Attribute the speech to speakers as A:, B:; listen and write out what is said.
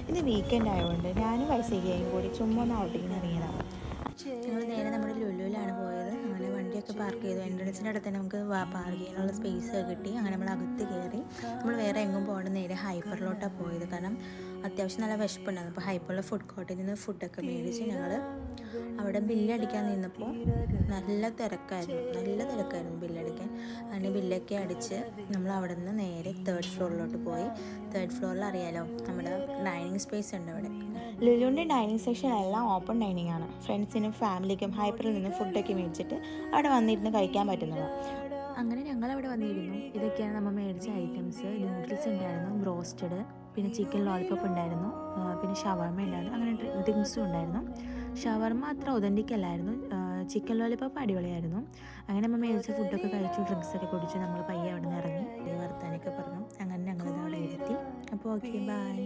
A: ഇന്ന് വീക്കെൻഡ് ആയതുകൊണ്ട് ഞാനും വൈശികയും കൂടി ചുമ്മാ ഒന്ന് ഔട്ടിങ്ങിന് ഇറങ്ങിയതാണ്.
B: ഞങ്ങൾ നേരെ നമ്മുടെ ലുലുവിലാണ് പോയത്. അങ്ങനെ വണ്ടിയൊക്കെ പാർക്ക് ചെയ്തു. എൻട്രൻസിൻ്റെ അടുത്ത് തന്നെ നമുക്ക് പാർക്ക് ചെയ്യാനുള്ള സ്പേസ് കിട്ടി. അങ്ങനെ നമ്മൾ അകത്ത് കയറി. നമ്മൾ വേറെ എങ്ങും പോകേണ്ട നേരെ ഹൈപ്പറിലോട്ടാണ് പോയത്. കാരണം അത്യാവശ്യം നല്ല വിശപ്പുണ്ടായിരുന്നു. അപ്പോൾ ഹൈപ്പറിലെ ഫുഡ് കോർട്ടിൽ നിന്ന് ഫുഡൊക്കെ മേടിച്ച് ഞങ്ങൾ അവിടെ ബില്ലടിക്കാൻ നിന്നപ്പോൾ നല്ല തിരക്കായിരുന്നു ബില്ലടിക്കാൻ. അങ്ങനെ ബില്ലൊക്കെ അടിച്ച് നമ്മൾ അവിടെ നിന്ന് നേരെ തേർഡ് ഫ്ലോറിലോട്ട് പോയി. തേർഡ് ഫ്ലോറിൽ അറിയാലോ നമ്മുടെ ഡൈനിങ് സ്പേസ് ഉണ്ട് അവിടെ.
A: ലുലുവിൻ്റെ ഡൈനിങ് സെക്ഷൻ എല്ലാം ഓപ്പൺ ഡൈനിങ് ആണ്. ഫ്രണ്ട്സിനും ഫാമിലിക്കും ഹൈപ്പറിൽ നിന്ന് ഫുഡൊക്കെ മേടിച്ചിട്ട് അവിടെ വന്നിരുന്ന് കഴിക്കാൻ പറ്റുന്നതാണ്.
B: അങ്ങനെ ഞങ്ങൾ അവിടെ വന്നിരുന്നു. ഇതൊക്കെയാണ് നമ്മൾ മേടിച്ച ഐറ്റംസ്. നൂഡിൽസ് ഉണ്ടായിരുന്നു, ബ്രോസ്റ്റഡ്, പിന്നെ ചിക്കൻ ലോലിപോപ്പ് ഉണ്ടായിരുന്നു, പിന്നെ ഷവർമ ഉണ്ടായിരുന്നു, അങ്ങനെ ഡ്രിങ്ക്സും ഉണ്ടായിരുന്നു. ഷവർമ അത്ര ഒതൻറ്റിക് അല്ലായിരുന്നു, ചിക്കൻ ലോലിപോപ്പ് അടിപൊളിയായിരുന്നു. അങ്ങനെ നമ്മൾ മേടിച്ച ഫുഡൊക്കെ കഴിച്ചു, ഡ്രിങ്ക്സൊക്കെ കുടിച്ചു. നമ്മൾ പയ്യെ അവിടെ നിന്ന് ഇറങ്ങി വർത്താനൊക്കെ പറഞ്ഞു. അങ്ങനെ ഞങ്ങളിത് അവിടെ എത്തി. അപ്പോൾ ഓക്കെ, ബൈ.